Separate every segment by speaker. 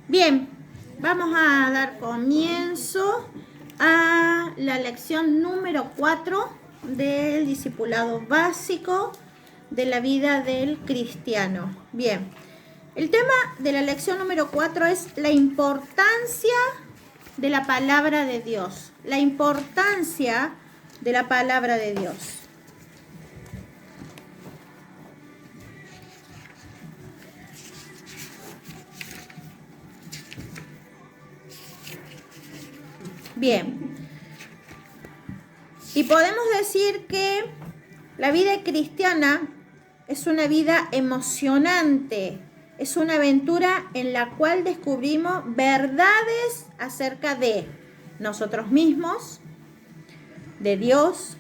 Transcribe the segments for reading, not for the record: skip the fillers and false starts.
Speaker 1: Bien, vamos a dar comienzo a la lección número 4 del discipulado básico de la vida del cristiano. Bien, el tema de la lección número 4 es la importancia de la palabra de Dios. La importancia de la palabra de Dios. Bien, y podemos decir que la vida cristiana es una vida emocionante, es una aventura en la cual descubrimos verdades acerca de nosotros mismos, de Dios,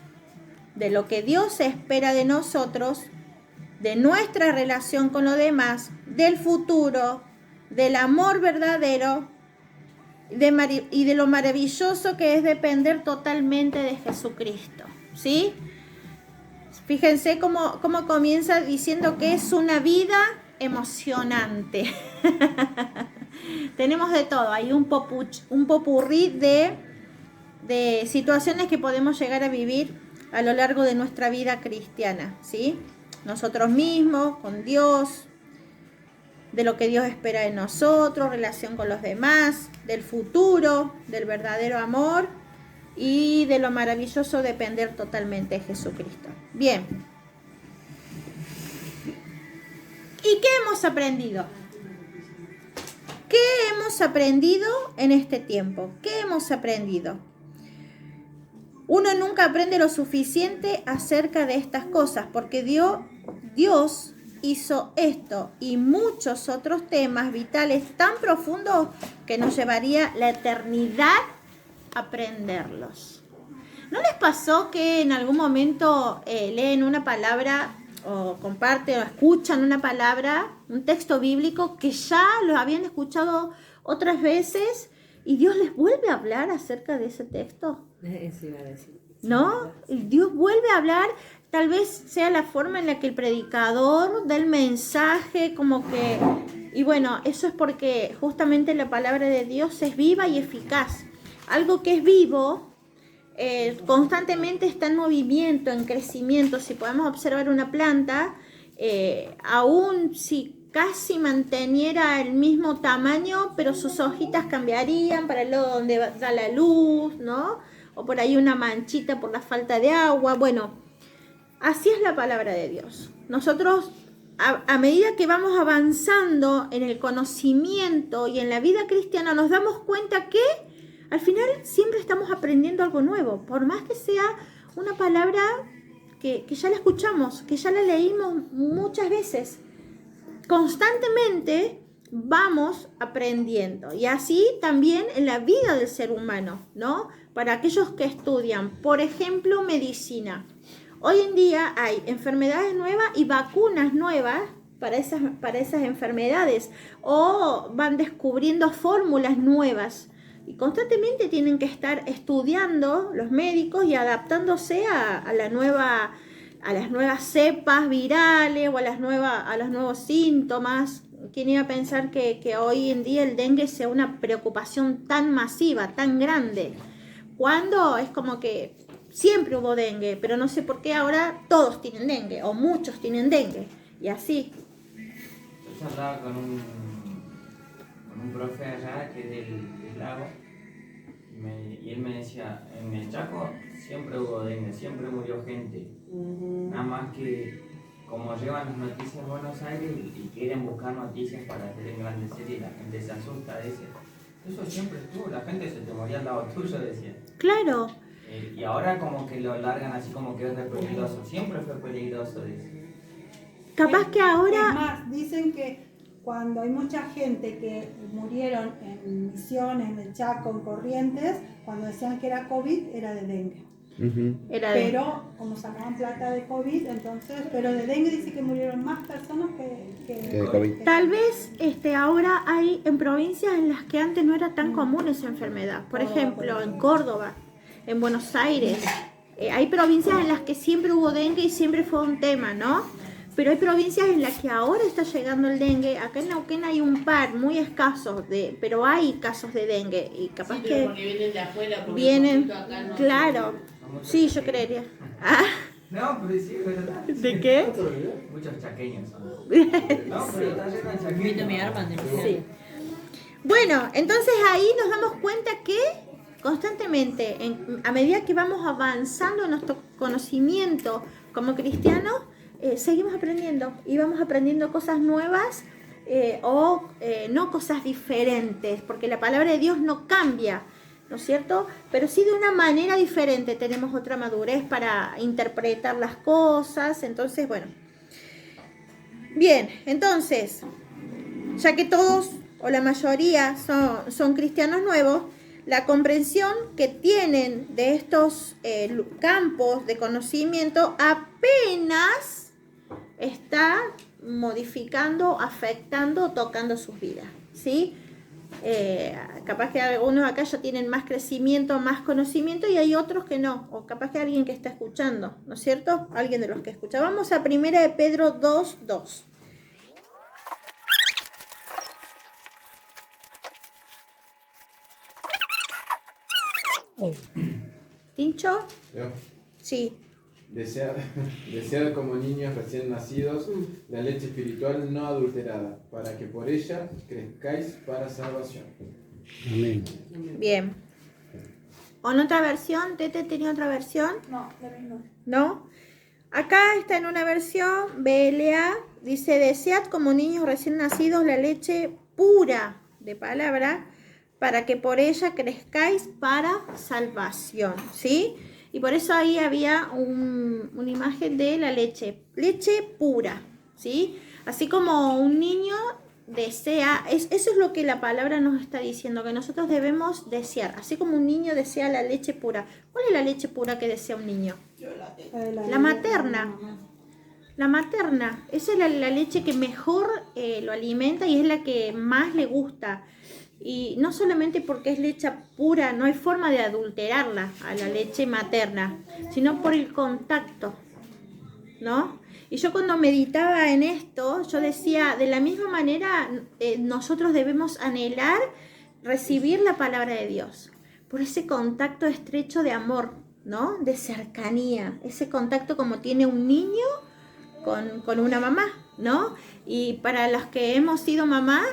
Speaker 1: de lo que Dios espera de nosotros, de nuestra relación con los demás, del futuro, del amor verdadero, y de lo maravilloso que es depender totalmente de Jesucristo, ¿sí? Fíjense cómo comienza diciendo que es una vida emocionante. Tenemos de todo, hay un popurrí de situaciones que podemos llegar a vivir a lo largo de nuestra vida cristiana, ¿sí? Nosotros mismos, con Dios, de lo que Dios espera de nosotros, relación con los demás, del futuro, del verdadero amor y de lo maravilloso depender totalmente de Jesucristo. Bien. ¿Y qué hemos aprendido? ¿Qué hemos aprendido en este tiempo? ¿Qué hemos aprendido? Uno nunca aprende lo suficiente acerca de estas cosas porque Dios hizo esto y muchos otros temas vitales tan profundos que nos llevaría la eternidad aprenderlos. ¿No les pasó que en algún momento leen una palabra o comparten o escuchan una palabra, un texto bíblico que ya lo habían escuchado otras veces y Dios les vuelve a hablar acerca de ese texto?
Speaker 2: Eso iba a decir.
Speaker 1: ¿No? Dios vuelve a hablar, tal vez sea la forma en la que el predicador da el mensaje, como que... Y bueno, eso es porque justamente la palabra de Dios es viva y eficaz. Algo que es vivo, constantemente está en movimiento, en crecimiento. Si podemos observar una planta, aún si casi manteniera el mismo tamaño, pero sus hojitas cambiarían para el lado donde da la luz, ¿no? O por ahí una manchita por la falta de agua. Bueno, así es la palabra de Dios. Nosotros, a medida que vamos avanzando en el conocimiento y en la vida cristiana, nos damos cuenta que al final siempre estamos aprendiendo algo nuevo, por más que sea una palabra que ya la escuchamos, que ya la leímos muchas veces. Constantemente vamos aprendiendo, y así también en la vida del ser humano, ¿no? Para aquellos que estudian, por ejemplo, medicina. Hoy en día hay enfermedades nuevas y vacunas nuevas para esas enfermedades, o van descubriendo fórmulas nuevas y constantemente tienen que estar estudiando los médicos y adaptándose a las nuevas cepas virales o a los nuevos síntomas. ¿Quién iba a pensar que hoy en día el dengue sea una preocupación tan masiva, tan grande? Cuando es como que siempre hubo dengue, pero no sé por qué ahora todos tienen dengue o muchos tienen dengue y así.
Speaker 3: Yo hablaba con un profe allá que es del lago y él me decía, en el Chaco siempre hubo dengue, siempre murió gente, nada más que como llevan las noticias a Buenos Aires y quieren buscar noticias para hacer engrandecer y la gente se asusta, dice, eso siempre estuvo, la gente se te moría al lado tuyo, decía.
Speaker 1: Claro.
Speaker 3: Y ahora como que lo largan así como que es re peligroso, siempre fue peligroso, dice.
Speaker 1: Capaz que ahora...
Speaker 4: Es más, dicen que cuando hay mucha gente que murieron en Misiones, en el Chaco, en Corrientes, cuando decían que era COVID, era de dengue. Pero como sacaban plata de COVID, entonces, pero de dengue dice que murieron más personas que de COVID.
Speaker 1: Tal vez ahora hay en provincias en las que antes no era tan común esa enfermedad. Por ejemplo, en Córdoba, en Buenos Aires. Hay provincias en las que siempre hubo dengue y siempre fue un tema, ¿no? pero hay provincias en las que ahora está llegando el dengue. Acá en Neuquén hay un par muy escasos, pero hay casos de dengue y capaz que
Speaker 2: porque vienen de afuera,
Speaker 1: vienen,
Speaker 2: acá no,
Speaker 1: claro, sí, yo creería. Ah,
Speaker 3: No, pero sí, es verdad.
Speaker 1: ¿de qué?
Speaker 3: Muchos chaqueños son. No,
Speaker 1: Sí.
Speaker 3: pero está lleno de chaqueños.
Speaker 2: Viendo mi arma,
Speaker 1: Sí. Bueno, entonces ahí nos damos cuenta que constantemente, a medida que vamos avanzando en nuestro conocimiento como cristianos, seguimos aprendiendo y vamos aprendiendo cosas nuevas no cosas diferentes, porque la palabra de Dios no cambia, ¿no es cierto? Pero sí de una manera diferente, tenemos otra madurez para interpretar las cosas. Entonces, bueno. Bien, entonces, ya que todos o la mayoría son cristianos nuevos, la comprensión que tienen de estos campos de conocimiento apenas está modificando, afectando, tocando sus vidas, ¿sí? Capaz que algunos acá ya tienen más crecimiento, más conocimiento, y hay otros que no, o capaz que alguien que está escuchando, ¿no es cierto? Alguien de los que escucha. Vamos a 1 de Pedro 2:2. ¿Tincho?
Speaker 5: Yo.
Speaker 1: Sí.
Speaker 5: Desear como niños recién nacidos la leche espiritual no adulterada, para que por ella crezcáis para salvación.
Speaker 6: Amén.
Speaker 1: Bien. ¿O en otra versión? ¿Tete tenía otra versión?
Speaker 4: No, la misma.
Speaker 1: ¿No? Acá está en una versión, BLA, dice: desead como niños recién nacidos la leche pura de palabra, para que por ella crezcáis para salvación, ¿sí? Y por eso ahí había una imagen de la leche pura, ¿sí? Así como un niño desea, eso es lo que la palabra nos está diciendo, que nosotros debemos desear, así como un niño desea la leche pura. ¿Cuál es la leche pura que desea un niño? La materna. La materna, esa es la leche que mejor lo alimenta y es la que más le gusta. Y no solamente porque es leche pura, no hay forma de adulterarla a la leche materna, sino por el contacto, ¿no? Y yo cuando meditaba en esto, yo decía, de la misma manera, nosotros debemos anhelar recibir la palabra de Dios, por ese contacto estrecho de amor, ¿no? De cercanía, ese contacto como tiene un niño con una mamá, ¿no? Y para los que hemos sido mamá,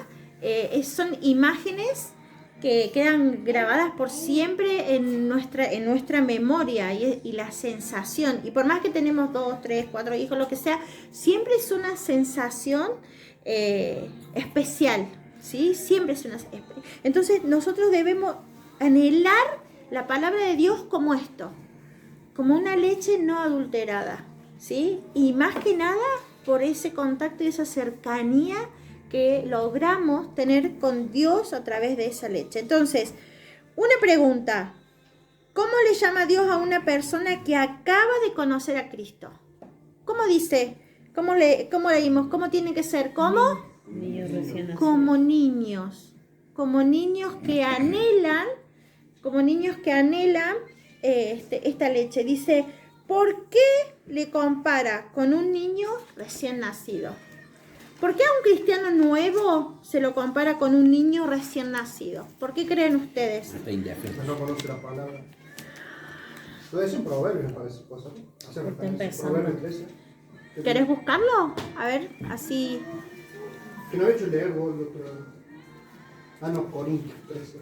Speaker 1: son imágenes que quedan grabadas por siempre en nuestra memoria y la sensación. Y por más que tenemos 2, 3, 4 hijos, lo que sea, siempre es una sensación especial, ¿sí? Siempre es una... Entonces nosotros debemos anhelar la palabra de Dios como esto, como una leche no adulterada, ¿sí? Y más que nada por ese contacto y esa cercanía que logramos tener con Dios a través de esa leche. Entonces, una pregunta: ¿cómo le llama Dios a una persona que acaba de conocer a Cristo? ¿Cómo dice? ¿Cómo leímos? ¿Cómo tiene que ser? ¿Cómo?
Speaker 2: Niños recién nacidos.
Speaker 1: Como niños que anhelan, esta leche. Dice, ¿por qué le compara con un niño recién nacido? ¿Por qué a un cristiano nuevo se lo compara con un niño recién nacido? ¿Por qué creen ustedes?
Speaker 6: Está indefenso.
Speaker 7: No conoce la palabra. Todo eso es un proverbio, me parece. O sea, me parece. Proverbio 13.
Speaker 1: ¿Querés buscarlo? A ver, así...
Speaker 7: Que no he hecho leer vos el otro. Ah, no, Corintios 13.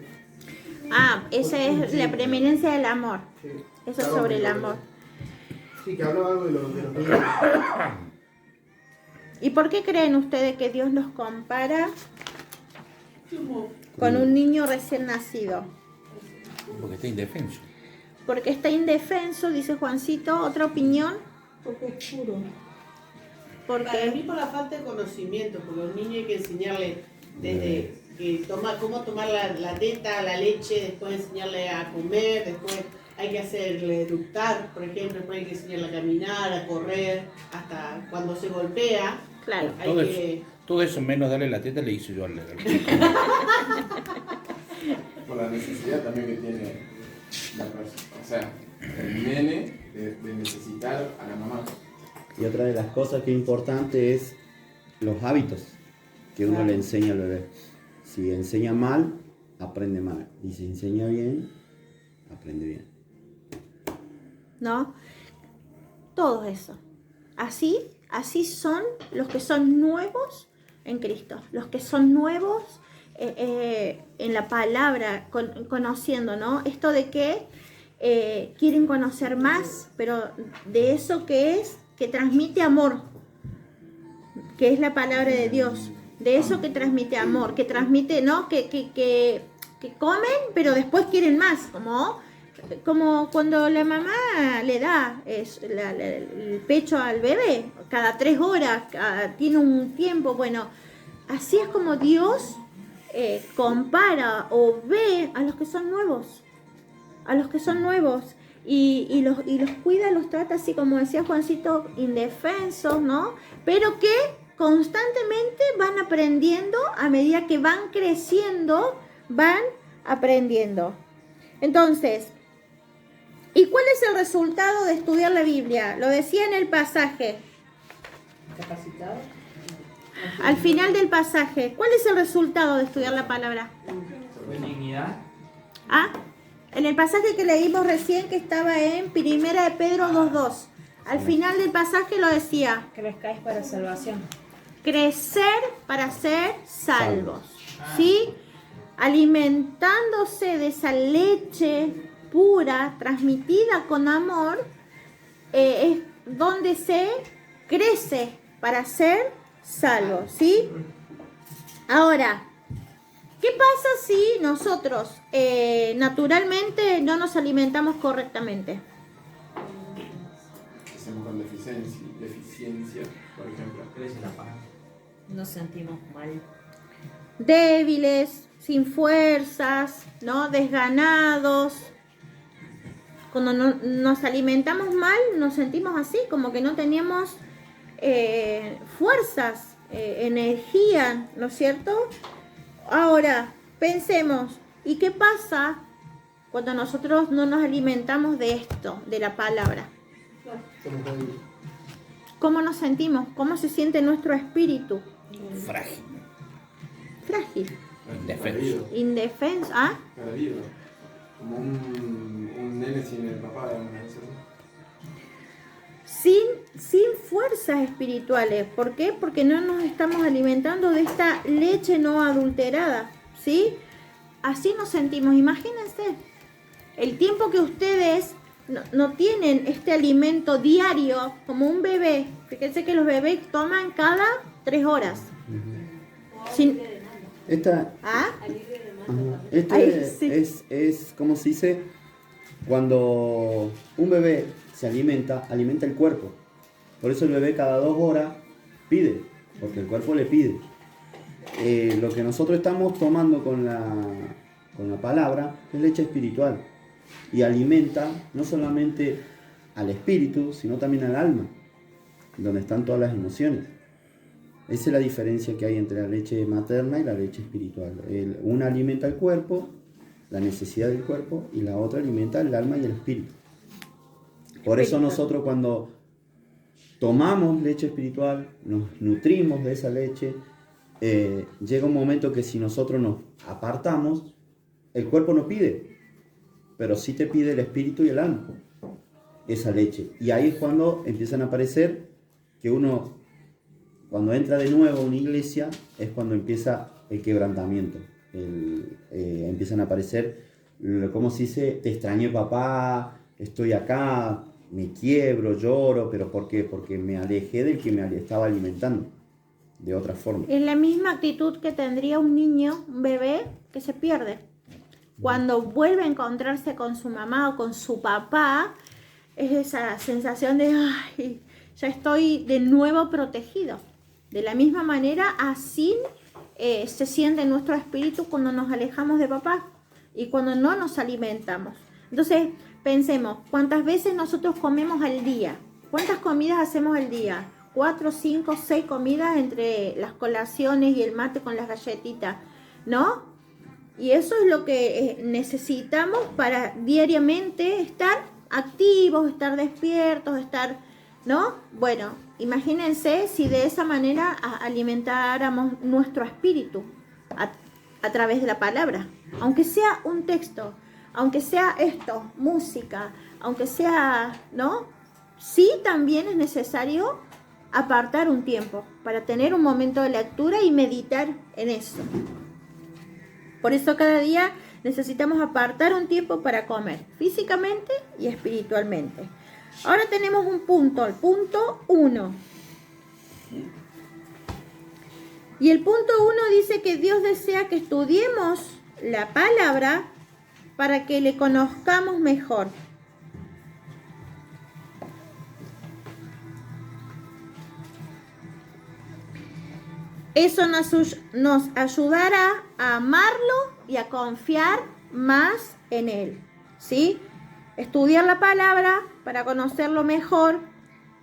Speaker 1: Ah, esa es la preeminencia del amor.
Speaker 7: Sí.
Speaker 1: Eso es sobre el amor.
Speaker 7: Sí, que hablaba algo de los niños.
Speaker 1: ¿Y por qué creen ustedes que Dios los compara con un niño recién nacido?
Speaker 6: Porque está indefenso.
Speaker 1: Porque está indefenso, dice Juancito. ¿Otra opinión?
Speaker 4: Porque es puro.
Speaker 2: Para mí
Speaker 1: Porque...
Speaker 2: por la falta de conocimiento, porque a un niño hay que enseñarle desde cómo tomar la teta, la leche, después enseñarle a comer, después hay que hacerle eructar, por ejemplo, después hay que enseñarle a caminar, a correr, hasta cuando se golpea.
Speaker 1: Claro.
Speaker 6: Todo eso menos darle la teta le hice yo al
Speaker 5: Por la necesidad también que tiene la persona, o sea, el nene de necesitar a la mamá.
Speaker 8: Y otra de las cosas que es importante es los hábitos que uno le enseña al bebé. Si enseña mal, aprende mal. Y si enseña bien, aprende bien.
Speaker 1: ¿No? Todo eso. Así son los que son nuevos en Cristo, los que son nuevos en la palabra, conociendo, ¿no? Esto de que quieren conocer más, pero de eso que transmite amor, que es la palabra de Dios, de eso que transmite amor, que transmite, ¿no? Que comen, pero después quieren más, como cuando la mamá le da el pecho al bebé, cada 3 horas, tiene un tiempo, bueno, así es como Dios compara o ve a los que son nuevos, y los cuida, los trata así como decía Juancito, indefensos, ¿no? Pero que constantemente van aprendiendo, a medida que van creciendo, van aprendiendo. Entonces, ¿y cuál es el resultado de estudiar la Biblia? Lo decía en el pasaje.
Speaker 2: ¿Capacitado?
Speaker 1: Al final del pasaje, ¿cuál es el resultado de estudiar la palabra?
Speaker 3: Benignidad.
Speaker 1: En el pasaje que leímos recién, que estaba en 1 de Pedro 2:2. Al final del pasaje lo decía.
Speaker 9: Crezcáis para salvación.
Speaker 1: Crecer para ser salvos. ¿Sí? Alimentándose de esa leche pura, transmitida con amor, es donde se crece para ser salvo, ¿sí? Ahora, ¿qué pasa si nosotros naturalmente no nos alimentamos correctamente?
Speaker 5: Hacemos con deficiencia, por ejemplo.
Speaker 3: Crece la paz.
Speaker 9: Nos sentimos mal.
Speaker 1: Débiles, sin fuerzas, ¿no? Desganados. Cuando nos alimentamos mal, nos sentimos así, como que no teníamos fuerzas, energía, ¿no es cierto? Ahora, pensemos, ¿y qué pasa cuando nosotros no nos alimentamos de esto, de la palabra? ¿Cómo nos sentimos? ¿Cómo se siente nuestro espíritu?
Speaker 6: Frágil.
Speaker 1: Frágil.
Speaker 6: Indefenso.
Speaker 1: Indefenso. ¿Ah?
Speaker 5: Perdido. Como un nene sin el papá de una vez.
Speaker 1: Sin fuerzas espirituales. ¿Por qué? Porque no nos estamos alimentando de esta leche no adulterada, ¿sí? Así nos sentimos. Imagínense el tiempo que ustedes no tienen este alimento diario, como un bebé. Fíjense que los bebés toman cada 3 horas.
Speaker 8: Esta es como se dice, cuando un bebé se alimenta el cuerpo. Por eso el bebé cada 2 horas pide, porque el cuerpo le pide. Lo que nosotros estamos tomando con la palabra es leche espiritual y alimenta no solamente al espíritu, sino también al alma, donde están todas las emociones. Esa es la diferencia que hay entre la leche materna y la leche espiritual. Una alimenta el cuerpo, la necesidad del cuerpo, y la otra alimenta el alma y el espíritu. Por eso nosotros cuando tomamos leche espiritual, nos nutrimos de esa leche, llega un momento que si nosotros nos apartamos, el cuerpo no pide, pero sí te pide el espíritu y el alma, esa leche. Y ahí es cuando empiezan a aparecer que uno, cuando entra de nuevo a una iglesia, es cuando empieza el quebrantamiento. Empiezan a aparecer, ¿cómo se dice? Te extrañé, papá, estoy acá, me quiebro, lloro, ¿pero por qué? Porque me alejé del que me estaba alimentando de otra forma.
Speaker 1: Es la misma actitud que tendría un niño, un bebé, que se pierde. Cuando vuelve a encontrarse con su mamá o con su papá, es esa sensación de, ay, ya estoy de nuevo protegido. De la misma manera, así se siente nuestro espíritu cuando nos alejamos de papá y cuando no nos alimentamos. Entonces, pensemos, ¿cuántas veces nosotros comemos al día? ¿Cuántas comidas hacemos al día? 4, 5, 6 comidas entre las colaciones y el mate con las galletitas, ¿no? Y eso es lo que necesitamos para diariamente estar activos, estar despiertos, estar ¿no? Bueno, imagínense si de esa manera alimentáramos nuestro espíritu a través de la palabra. Aunque sea un texto, aunque sea esto, música, aunque sea, ¿no? Sí, también es necesario apartar un tiempo para tener un momento de lectura y meditar en eso. Por eso cada día necesitamos apartar un tiempo para comer, físicamente y espiritualmente. Ahora tenemos un punto, el punto 1. Y el punto 1 dice que Dios desea que estudiemos la palabra para que le conozcamos mejor. Eso nos ayudará a amarlo y a confiar más en Él, ¿sí? Estudiar la palabra para conocerlo mejor,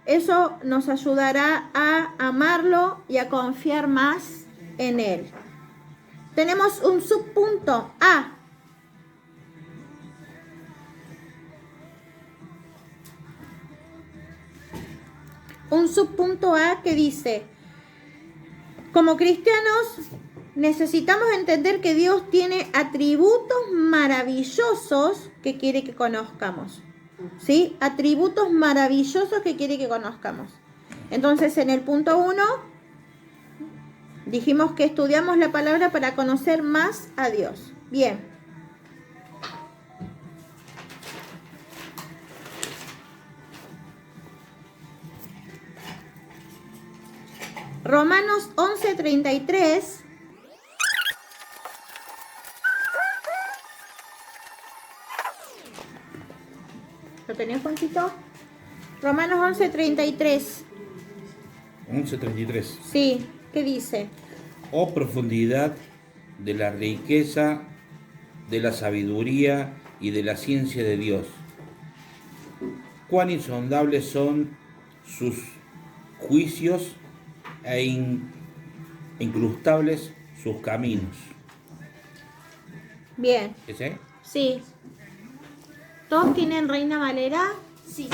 Speaker 1: eso nos ayudará a amarlo y a confiar más en Él. Tenemos un subpunto A. Un subpunto A que dice: como cristianos necesitamos entender que Dios tiene atributos maravillosos que quiere que conozcamos. ¿Sí? Atributos maravillosos que quiere que conozcamos. Entonces, en el punto 1 dijimos que estudiamos la palabra para conocer más a Dios. Bien. Romanos 11:33. ¿Lo tenés, Juancito? Romanos 11:33.
Speaker 6: 11:33.
Speaker 1: Sí, ¿qué dice?
Speaker 6: Oh profundidad de la riqueza, de la sabiduría y de la ciencia de Dios. Cuán insondables son sus juicios e incrustables sus caminos.
Speaker 1: Bien.
Speaker 6: ¿Ese?
Speaker 1: Sí. ¿Todos tienen Reina Valera?
Speaker 9: Sí.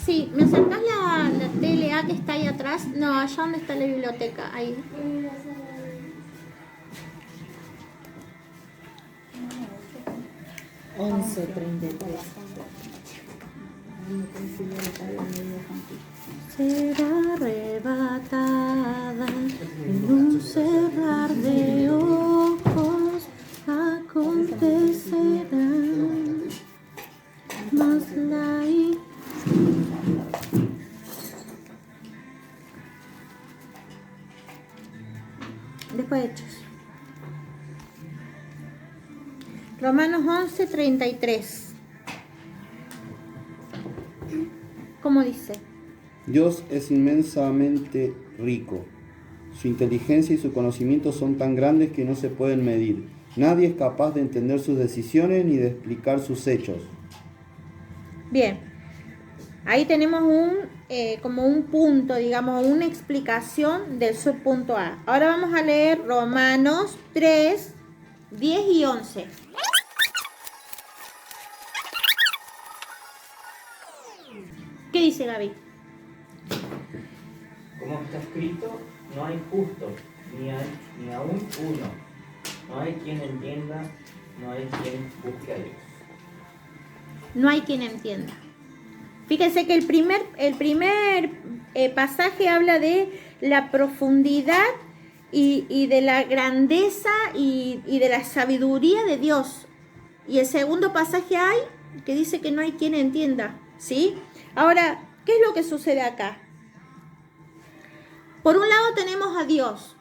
Speaker 1: Sí, ¿me acercás la TLA que está ahí atrás? No, allá donde está la biblioteca, ahí. Será arrebatada en un cerrar de ojos, acontecerá, mas la después Hechos. Romanos 11:33. ¿Cómo dice?
Speaker 8: Dios es inmensamente rico. Su inteligencia y su conocimiento son tan grandes que no se pueden medir. Nadie es capaz de entender sus decisiones ni de explicar sus hechos.
Speaker 1: Bien. Ahí tenemos como un punto, digamos, una explicación del subpunto A. Ahora vamos a leer Romanos 3, 10 y 11. ¿Qué dice Gaby?
Speaker 3: Como está escrito, no hay justo, ni aún uno. No hay quien entienda, no hay quien busque a Dios.
Speaker 1: No hay quien entienda. Fíjense que el primer pasaje habla de la profundidad y de la grandeza y de la sabiduría de Dios. Y el segundo pasaje hay que dice que no hay quien entienda, ¿sí? Ahora, ¿qué es lo que sucede acá? Por un lado tenemos a Dios,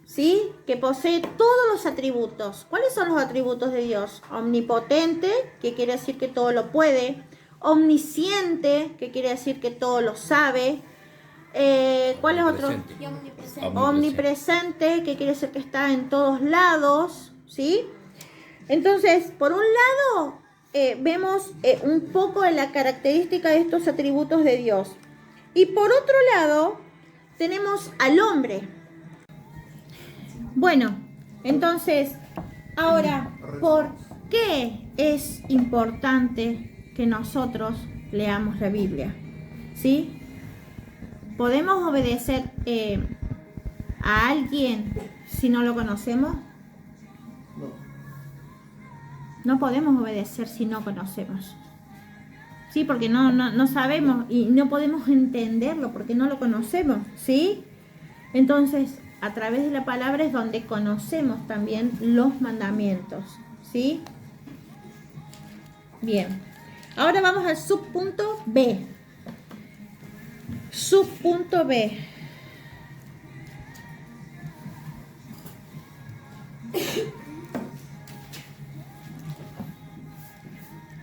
Speaker 1: ¿sí? Que posee todos los atributos. ¿Cuáles son los atributos de Dios? Omnipotente, que quiere decir que todo lo puede. Omnisciente, que quiere decir que todo lo sabe. ¿Cuál es otro?
Speaker 9: Y omnipresente.
Speaker 1: Omnipresente, que quiere decir que está en todos lados, ¿sí? Entonces, por un lado, vemos un poco de la característica de estos atributos de Dios. Y por otro lado, tenemos al hombre. Bueno, entonces, ahora, ¿por qué es importante que nosotros leamos la Biblia, ¿sí? ¿Podemos obedecer a alguien si no lo conocemos? No podemos obedecer si no conocemos. Sí, porque no sabemos y no podemos entenderlo porque no lo conocemos, ¿sí? Entonces, a través de la palabra es donde conocemos también los mandamientos, ¿sí? Bien. Ahora vamos al subpunto B. Subpunto B.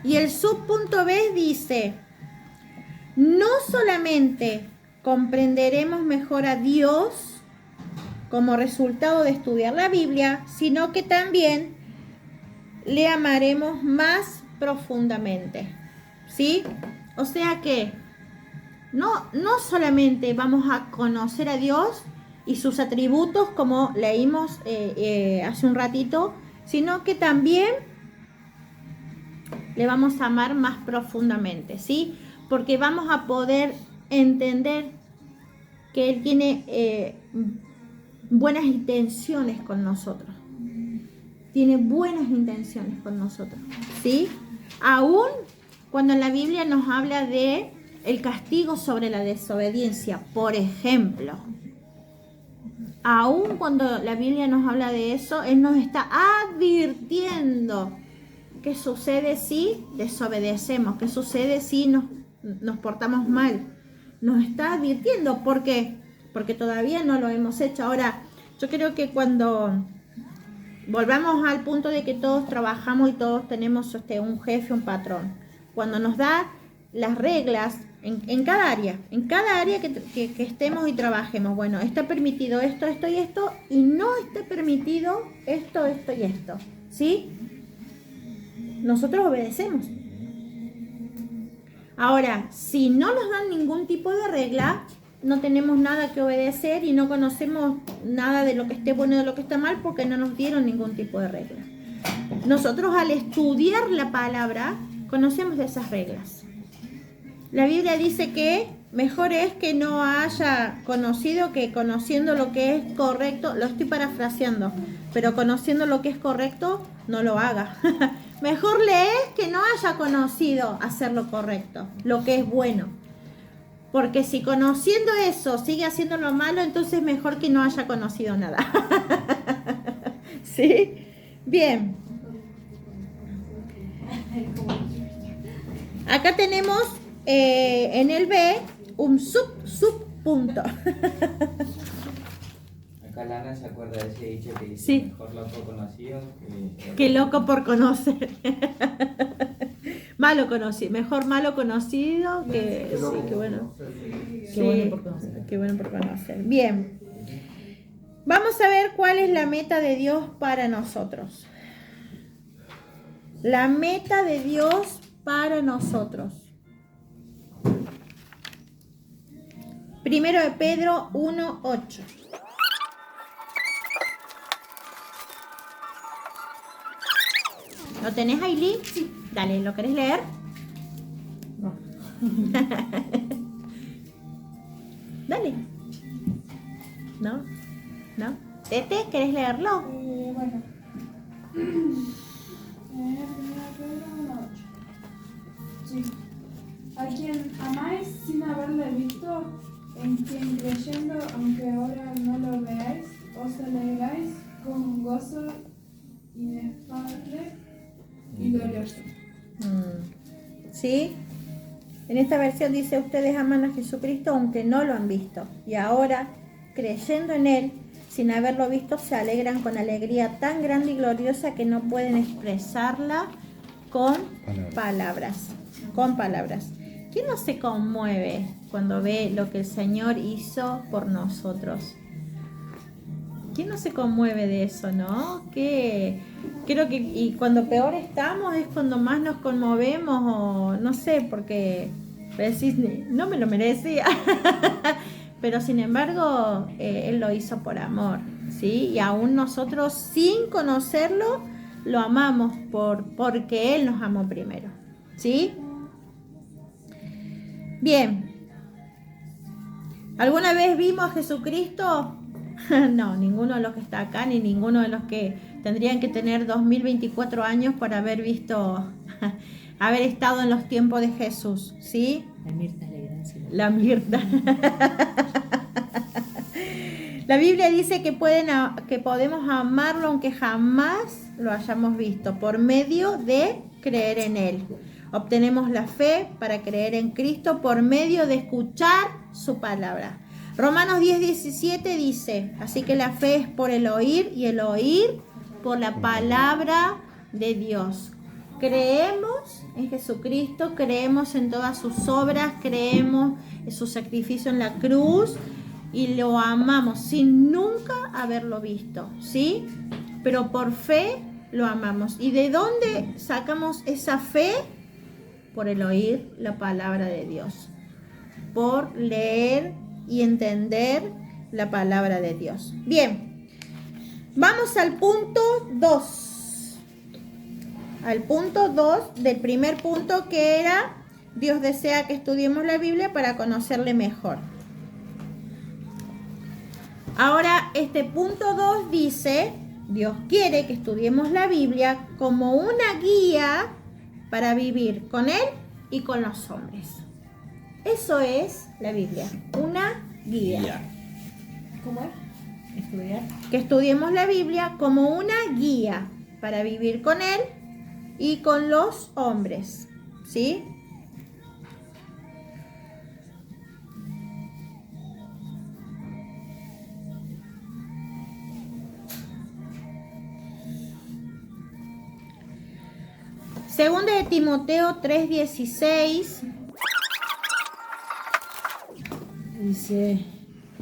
Speaker 1: Y el subpunto B dice, no solamente comprenderemos mejor a Dios como resultado de estudiar la Biblia, sino que también le amaremos más profundamente, ¿sí? O sea que no solamente vamos a conocer a Dios y sus atributos como leímos hace un ratito, sino que también le vamos a amar más profundamente, ¿sí? Porque vamos a poder entender que Él tiene buenas intenciones con nosotros. Tiene buenas intenciones con nosotros, ¿sí? Aún cuando en la Biblia nos habla de el castigo sobre la desobediencia, por ejemplo. Aún cuando la Biblia nos habla de eso, Él nos está advirtiendo qué sucede si desobedecemos, qué sucede si nos portamos mal. Nos está advirtiendo, ¿por qué? Porque todavía no lo hemos hecho. Ahora, yo creo que cuando volvamos al punto de que todos trabajamos y todos tenemos un jefe, un patrón, cuando nos da las reglas en cada área que estemos y trabajemos, bueno, está permitido esto, esto y esto, y no está permitido esto, esto y esto, ¿sí? Nosotros obedecemos. Ahora, si no nos dan ningún tipo de regla, no tenemos nada que obedecer y no conocemos nada de lo que esté bueno y de lo que está mal porque no nos dieron ningún tipo de regla. Nosotros al estudiar la palabra conocemos de esas reglas. La Biblia dice que mejor es que no haya conocido que conociendo lo que es correcto, lo estoy parafraseando, pero conociendo lo que es correcto, no lo haga. Mejor le es que no haya conocido hacer lo correcto, lo que es bueno. Porque si conociendo eso sigue haciendo lo malo, entonces mejor que no haya conocido nada. ¿Sí? Bien. Acá tenemos en el B un subpunto.
Speaker 3: Acá Lana se acuerda de ese dicho que dice,
Speaker 1: sí,
Speaker 3: mejor loco conocido
Speaker 1: que loco por conocer. Malo conocido, mejor malo conocido que sí, qué bueno.
Speaker 9: Qué bueno por conocer.
Speaker 1: Qué bueno por conocer. Bien. Vamos a ver cuál es la meta de Dios para nosotros. La meta de Dios para nosotros. Primero de Pedro 1:8. ¿Lo tenés, Ailí? Sí. Dale, ¿lo querés leer?
Speaker 9: No.
Speaker 1: Dale. ¿No? ¿No? Tete, ¿querés leerlo?
Speaker 10: Bueno. Sí. A quien amáis sin haberle visto, en quien creyendo, aunque ahora no lo veáis, os alegráis con gozo inefable y glorioso.
Speaker 1: ¿Sí? En esta versión dice, ustedes aman a Jesucristo aunque no lo han visto. Y ahora, creyendo en Él, sin haberlo visto, se alegran con alegría tan grande y gloriosa que no pueden expresarla con palabras. Con palabras. ¿Quién no se conmueve cuando ve lo que el Señor hizo por nosotros? ¿Quién no se conmueve de eso, no? Que creo que y cuando peor estamos es cuando más nos conmovemos o no sé, porque decís, no me lo merecía. Pero sin embargo, Él lo hizo por amor, ¿sí? Y aún nosotros sin conocerlo, lo amamos porque Él nos amó primero. ¿Sí? Bien. ¿Alguna vez vimos a Jesucristo? No, ninguno de los que está acá, ni ninguno de los que tendrían que tener 2024 años para haber visto, haber estado en los tiempos de Jesús. ¿Sí?
Speaker 9: La Mirta es la gracia.
Speaker 1: La Mirta. La Biblia dice que podemos amarlo aunque jamás lo hayamos visto, por medio de creer en Él. Obtenemos la fe para creer en Cristo por medio de escuchar su palabra. Romanos 10:17 dice, así que la fe es por el oír y el oír por la palabra de Dios. Creemos en Jesucristo, creemos en todas sus obras, creemos en su sacrificio en la cruz y lo amamos sin nunca haberlo visto, ¿sí? Pero por fe lo amamos. ¿Y de dónde sacamos esa fe? Por el oír la palabra de Dios, por leer y entender la palabra de Dios. Bien, vamos al punto 2. Al punto 2 del primer punto, que era Dios desea que estudiemos la Biblia para conocerle mejor. Ahora, este punto 2 dice, Dios quiere que estudiemos la Biblia como una guía para vivir con Él y con los hombres. Eso es la Biblia, una guía.
Speaker 9: ¿Cómo es? Estudiar.
Speaker 1: Que estudiemos la Biblia como una guía para vivir con Él y con los hombres, ¿sí? Segunda de Timoteo 3:16.
Speaker 9: Dice,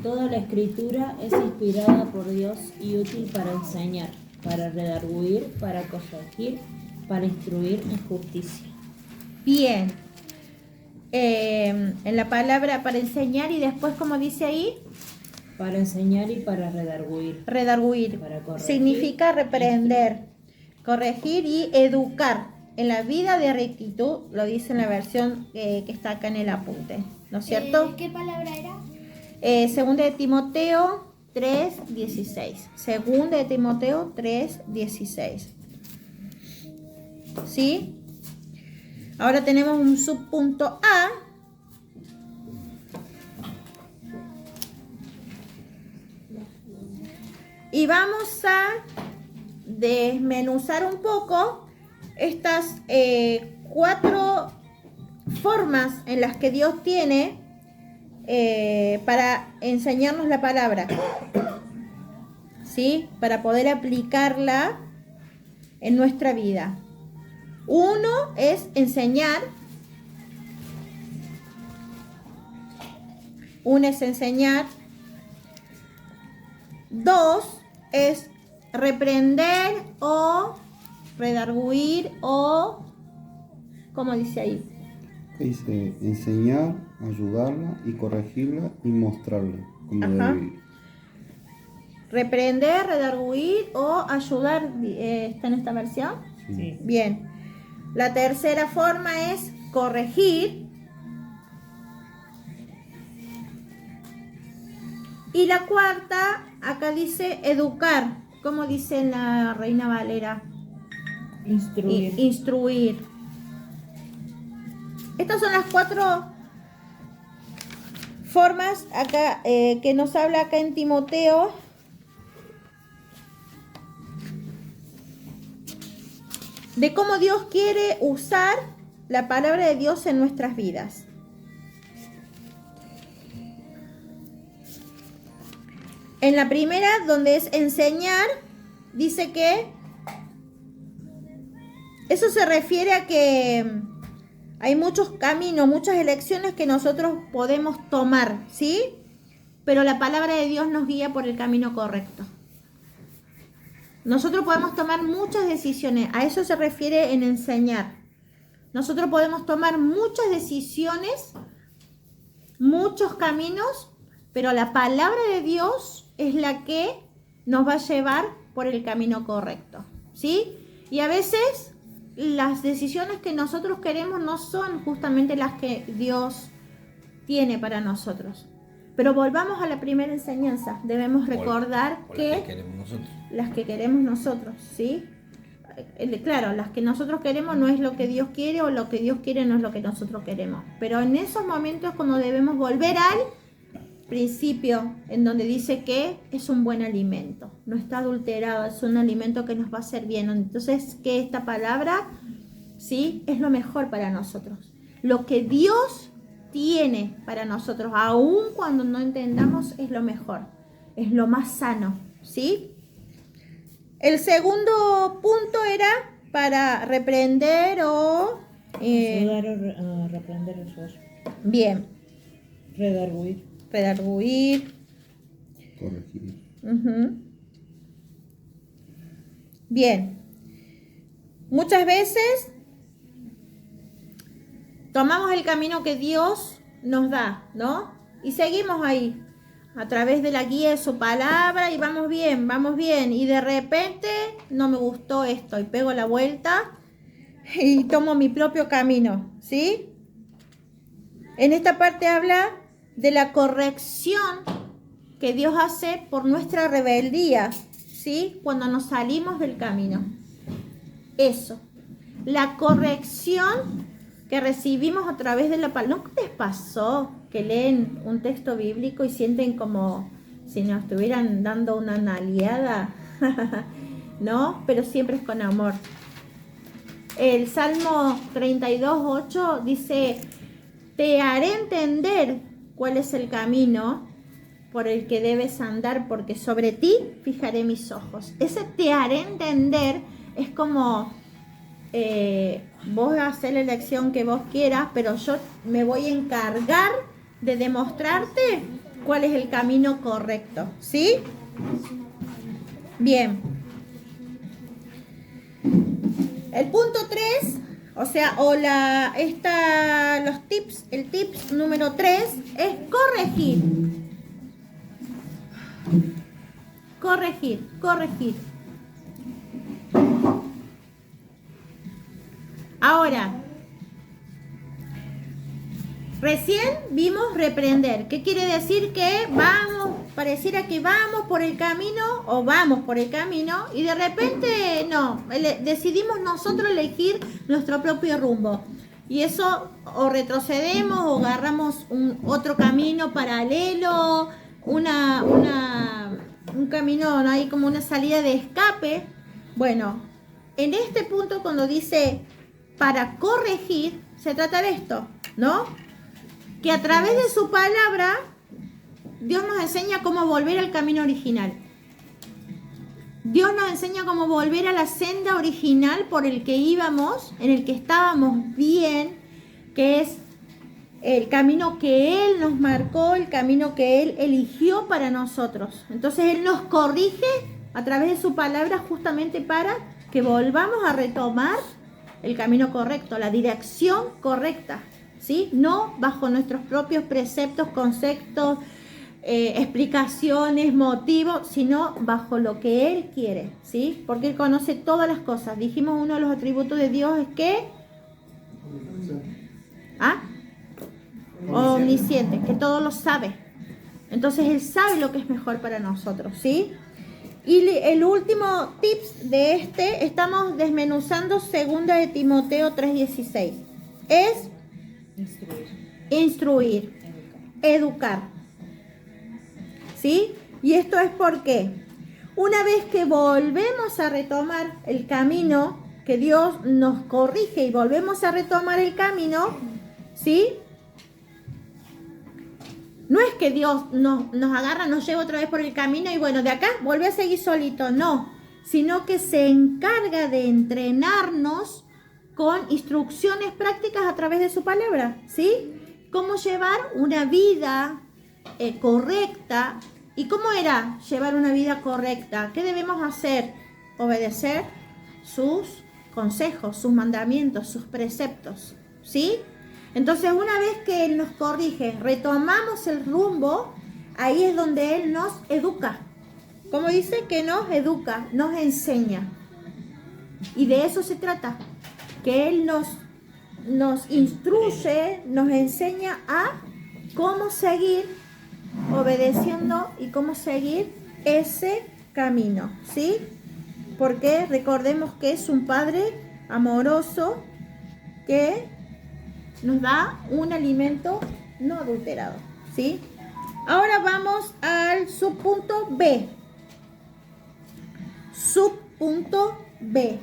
Speaker 9: toda la escritura es inspirada por Dios y útil para enseñar, para redarguir, para corregir, para instruir en justicia.
Speaker 1: Bien. En la palabra para enseñar y después, ¿cómo dice ahí?
Speaker 9: Para enseñar y para redarguir.
Speaker 1: Redarguir.
Speaker 9: Para corregir.
Speaker 1: Significa reprender, corregir y educar. En la vida de rectitud, lo dice en la versión que está acá en el apunte, ¿no es cierto?
Speaker 11: ¿Qué palabra era?
Speaker 1: Segunda de Timoteo 3:16. Segunda de Timoteo 3:16. ¿Sí? Ahora tenemos un subpunto A. Y vamos a desmenuzar un poco estas 4 formas en las que Dios tiene para enseñarnos la palabra, ¿sí? Para poder aplicarla en nuestra vida. 1 es enseñar. 1 es enseñar. 2 es reprender o redarguir o, ¿cómo dice ahí?
Speaker 8: Dice enseñar, ayudarla y corregirla y mostrarla cómo debe vivir.
Speaker 1: Reprender, redarguir o ayudar, ¿está en esta versión?
Speaker 9: Sí.
Speaker 1: Bien. La tercera forma es corregir. Y la cuarta, acá dice educar. ¿Cómo dice en la Reina Valera?
Speaker 9: Instruir.
Speaker 1: Instruir. Estas son las 4 formas acá que nos habla acá en Timoteo. De cómo Dios quiere usar la palabra de Dios en nuestras vidas. En la primera, donde es enseñar, dice que eso se refiere a que hay muchos caminos, muchas elecciones que nosotros podemos tomar, ¿sí? Pero la palabra de Dios nos guía por el camino correcto. Nosotros podemos tomar muchas decisiones, a eso se refiere en enseñar. Nosotros podemos tomar muchas decisiones, muchos caminos, pero la palabra de Dios es la que nos va a llevar por el camino correcto, ¿sí? Y a veces las decisiones que nosotros queremos no son justamente las que Dios tiene para nosotros. Pero volvamos a la primera enseñanza. Debemos recordar las que queremos nosotros, ¿sí? Claro, las que nosotros queremos no es lo que Dios quiere, o lo que Dios quiere no es lo que nosotros queremos. Pero en esos momentos cuando debemos volver al principio, en donde dice que es un buen alimento, no está adulterado, es un alimento que nos va a hacer bien. Entonces, que esta palabra, ¿sí?, es lo mejor para nosotros. Lo que Dios tiene para nosotros, aun cuando no entendamos, es lo mejor, es lo más sano, ¿sí? El segundo punto era para reprender o...
Speaker 9: reprender eso.
Speaker 1: Bien.
Speaker 9: Redarguir.
Speaker 8: Corregir.
Speaker 1: Bien. Muchas veces tomamos el camino que Dios nos da, ¿no? Y seguimos ahí, a través de la guía de su palabra, y vamos bien, y de repente no me gustó esto, y pego la vuelta y tomo mi propio camino, ¿sí? En esta parte habla de la corrección que Dios hace por nuestra rebeldía, ¿sí? Cuando nos salimos del camino. Eso, la corrección que recibimos a través de la palabra. ¿No les pasó que leen un texto bíblico y sienten como si nos estuvieran dando una nalgueada? ¿No? Pero siempre es con amor. El Salmo 32:8 dice: te haré entender cuál es el camino por el que debes andar, porque sobre ti fijaré mis ojos. Ese te haré entender es como... vos haces la elección que vos quieras, pero yo me voy a encargar de demostrarte cuál es el camino correcto, ¿sí? Bien. El punto 3, el tips número 3 es corregir. Ahora, recién vimos reprender. ¿Qué quiere decir? Que pareciera que vamos por el camino y de repente no, decidimos nosotros elegir nuestro propio rumbo. Y eso, o retrocedemos o agarramos otro camino paralelo, un camino, ¿no? Hay como una salida de escape. Bueno, en este punto cuando dice para corregir, se trata de esto, ¿no? Que a través de su palabra, Dios nos enseña cómo volver al camino original. Dios nos enseña cómo volver a la senda original por el que íbamos, en el que estábamos bien, que es el camino que Él nos marcó, el camino que Él eligió para nosotros. Entonces Él nos corrige a través de su palabra justamente para que volvamos a retomar el camino correcto, la dirección correcta, ¿sí? No bajo nuestros propios preceptos, conceptos, explicaciones, motivos, sino bajo lo que Él quiere, ¿sí? Porque Él conoce todas las cosas. Dijimos, uno de los atributos de Dios es que... omnisciente, que todo lo sabe. Entonces Él sabe lo que es mejor para nosotros, ¿sí? Y el último tips de estamos desmenuzando 2 de Timoteo 3:16. Es instruir, educar. ¿Sí? Y esto es porque una vez que volvemos a retomar el camino, que Dios nos corrige y volvemos a retomar el camino, ¿sí? No es que Dios nos agarra, nos lleva otra vez por el camino y bueno, de acá vuelve a seguir solito, no. Sino que se encarga de entrenarnos con instrucciones prácticas a través de su palabra, ¿sí? Cómo llevar una vida correcta. ¿Y cómo era llevar una vida correcta? ¿Qué debemos hacer? Obedecer sus consejos, sus mandamientos, sus preceptos, ¿sí? Entonces, una vez que Él nos corrige, retomamos el rumbo, ahí es donde Él nos educa. ¿Cómo dice? Que nos educa, nos enseña. Y de eso se trata, que Él nos instruye, nos enseña a cómo seguir obedeciendo y cómo seguir ese camino, ¿sí? Porque recordemos que es un Padre amoroso que nos da un alimento no adulterado, ¿sí? Ahora vamos al subpunto B. Subpunto B.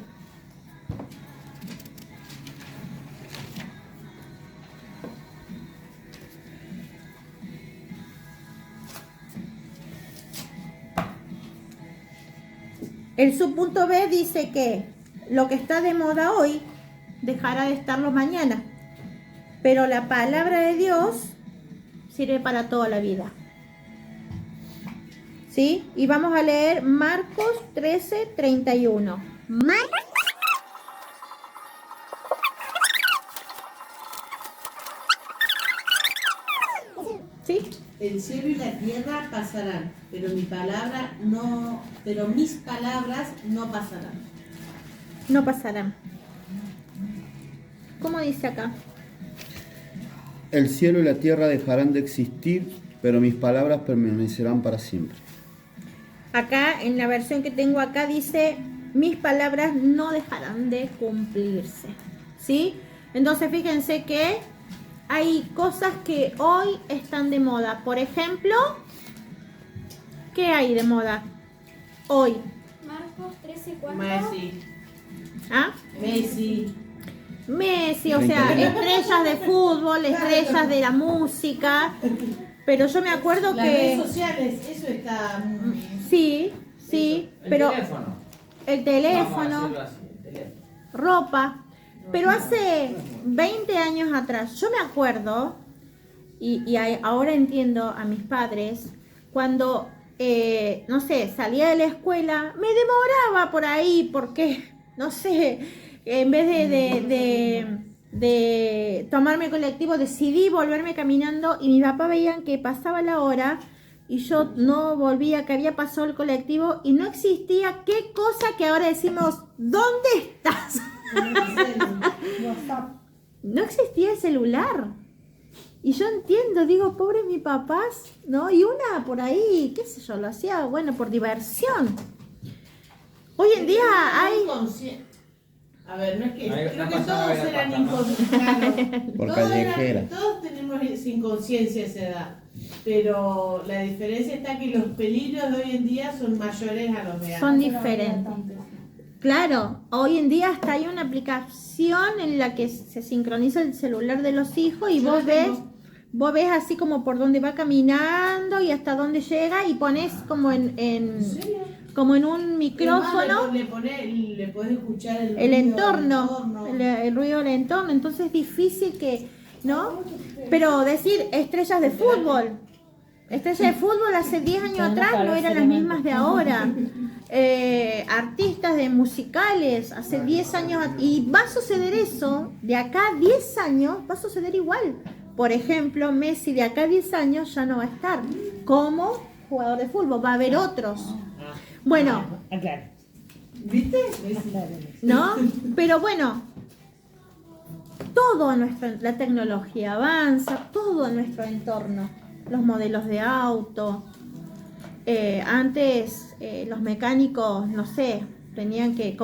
Speaker 1: El subpunto B dice que lo que está de moda hoy dejará de estarlo mañana, pero la palabra de Dios sirve para toda la vida. ¿Sí? Y vamos a leer Marcos 13:31. ¿Sí?
Speaker 2: El cielo y la tierra pasarán, pero mis palabras no pasarán.
Speaker 1: No pasarán. ¿Cómo dice acá?
Speaker 8: El cielo y la tierra dejarán de existir, pero mis palabras permanecerán para siempre.
Speaker 1: Acá, en la versión que tengo acá, dice, mis palabras no dejarán de cumplirse. ¿Sí? Entonces, fíjense que hay cosas que hoy están de moda. Por ejemplo, ¿qué hay de moda hoy?
Speaker 11: Marcos 13:4.
Speaker 2: Messi.
Speaker 1: ¿Ah?
Speaker 2: Messi,
Speaker 1: o sea, estrellas de fútbol, estrellas de la música. Pero yo me acuerdo
Speaker 2: las
Speaker 1: que...
Speaker 2: redes sociales, eso está muy...
Speaker 1: Sí, pero... El
Speaker 3: Vamos a
Speaker 1: teléfono,
Speaker 3: decirlo así, el teléfono.
Speaker 1: ropa. Pero hace 20 años atrás, yo me acuerdo, y ahora entiendo a mis padres, cuando, no sé, salía de la escuela, me demoraba por ahí, porque, no sé, en vez de tomarme el colectivo, decidí volverme caminando, y mi papá veían que pasaba la hora, y yo no volvía, que había pasado el colectivo, y no existía qué cosa que ahora decimos, ¿dónde estás? No existía el celular. Y yo entiendo, digo, pobres mis papás, ¿no? Y una por ahí, qué sé yo, lo hacía, bueno, por diversión. Hoy en día hay...
Speaker 2: A ver, no es que...
Speaker 3: Ahí
Speaker 2: Creo
Speaker 3: está
Speaker 2: que
Speaker 3: pasando
Speaker 2: todos
Speaker 3: la
Speaker 2: eran
Speaker 3: papa, ¿no?
Speaker 2: inconscientes.
Speaker 8: Por callejera.
Speaker 2: Todos tenemos sin conciencia esa edad. Pero la diferencia está que los peligros de hoy en día son mayores a los de antes.
Speaker 1: Son diferentes. Claro, hoy en día hasta hay una aplicación en la que se sincroniza el celular de los hijos y vos ves así como por dónde va caminando y hasta dónde llega y pones como en un micrófono
Speaker 2: le podés escuchar
Speaker 1: el entorno, el ruido del entorno, entonces es difícil que, ¿no? Pero decir estrellas de fútbol hace 10 años atrás no eran las mismas de ahora. Artistas de musicales hace 10 años y va a suceder eso, de acá a 10 años va a suceder igual. Por ejemplo, Messi de acá a 10 años ya no va a estar como jugador de fútbol, va a haber otros. Bueno,
Speaker 2: ¿viste?
Speaker 1: ¿no? Pero bueno, la tecnología avanza, todo en nuestro entorno, los modelos de auto. Antes los mecánicos, no sé, tenían que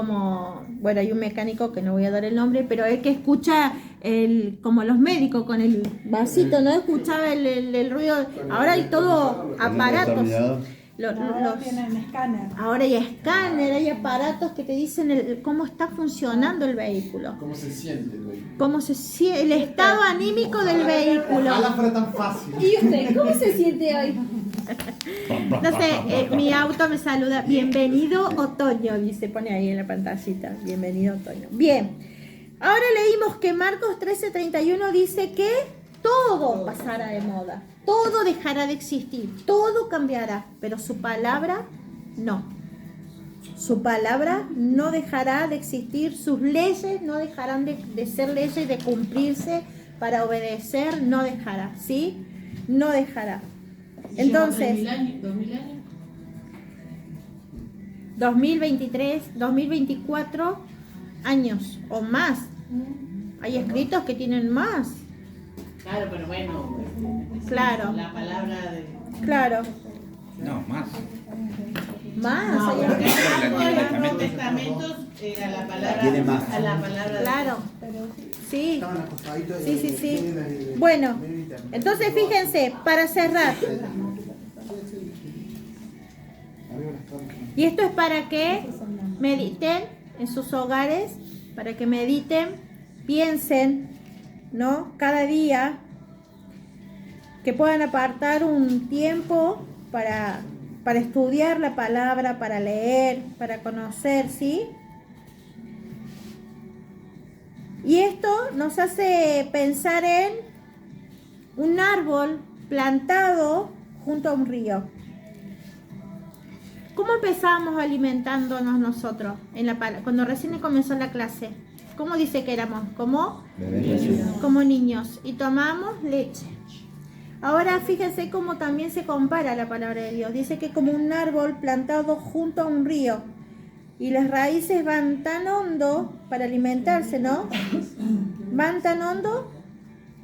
Speaker 1: bueno, hay un mecánico que no voy a dar el nombre, pero es que escucha como los médicos con el vasito, ¿no? Escuchaba el ruido. Ahora hay todo aparatos.
Speaker 4: Ahora tienen escáner.
Speaker 1: Ahora hay escáner, hay aparatos que te dicen cómo está funcionando el vehículo.
Speaker 5: ¿Cómo se siente el vehículo?
Speaker 1: El estado anímico del vehículo.
Speaker 7: Ojalá fuera tan fácil.
Speaker 9: ¿Y usted cómo se siente hoy?
Speaker 1: No sé, mi auto me saluda. Bienvenido otoño, dice, pone ahí en la pantallita. Bienvenido otoño. Bien. Ahora leímos que Marcos 13:31 dice que todo pasará de moda. Todo dejará de existir. Todo cambiará. Pero su palabra no. Su palabra no dejará de existir. Sus leyes no dejarán de ser leyes, de cumplirse para obedecer. No dejará. ¿Sí? No dejará. Entonces,
Speaker 2: 2000 años.
Speaker 1: 2023, 2024, años o más. Hay escritos que tienen más.
Speaker 2: Claro, pero bueno,
Speaker 1: Claro.
Speaker 2: la palabra de...
Speaker 1: Claro.
Speaker 6: No, más.
Speaker 1: Más.
Speaker 2: No,
Speaker 1: hay
Speaker 2: porque
Speaker 1: escritos.
Speaker 2: en los Nuevos Testamentos a la palabra,
Speaker 8: Tiene más.
Speaker 2: a la palabra
Speaker 1: Claro. Sí.
Speaker 7: Estaban acostaditos
Speaker 1: Sí, sí,
Speaker 7: de
Speaker 1: sí.
Speaker 7: piedras y de-
Speaker 1: Bueno,
Speaker 7: de-
Speaker 1: entonces fíjense, para cerrar. Y esto es para que mediten en sus hogares, para que mediten, piensen, ¿no? Cada día, que puedan apartar un tiempo para estudiar la palabra, para leer, para conocer, ¿sí? Y esto nos hace pensar en un árbol plantado junto a un río. ¿Cómo empezamos alimentándonos nosotros cuando recién comenzó la clase? ¿Cómo dice que éramos? Como niños. Y tomamos leche. Ahora fíjense cómo también se compara la palabra de Dios. Dice que como un árbol plantado junto a un río. Y las raíces van tan hondo para alimentarse, ¿no? Van tan hondo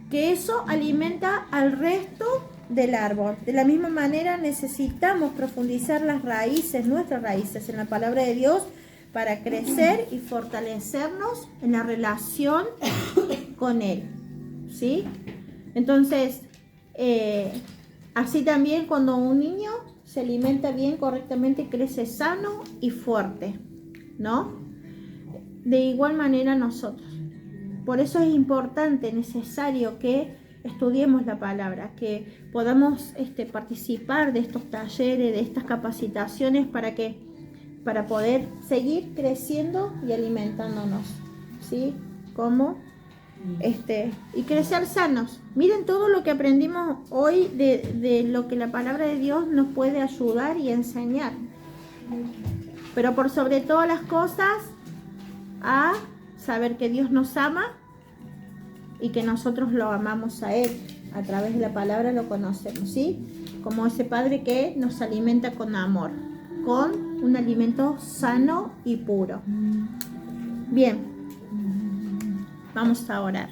Speaker 1: que eso alimenta al resto del árbol. De la misma manera necesitamos profundizar las raíces, nuestras raíces en la palabra de Dios para crecer y fortalecernos en la relación con Él, ¿sí? Entonces, así también cuando un niño se alimenta bien, correctamente, crece sano y fuerte, ¿no? De igual manera nosotros. Por eso es importante, necesario que estudiemos la palabra, que podamos participar de estos talleres, de estas capacitaciones para poder seguir creciendo y alimentándonos, ¿sí? Y crecer sanos. Miren todo lo que aprendimos hoy de lo que la palabra de Dios nos puede ayudar y enseñar. Pero por sobre todas las cosas, a saber que Dios nos ama y que nosotros lo amamos a Él. A través de la palabra lo conocemos, ¿sí? Como ese Padre que nos alimenta con amor, con un alimento sano y puro. Bien, vamos a orar.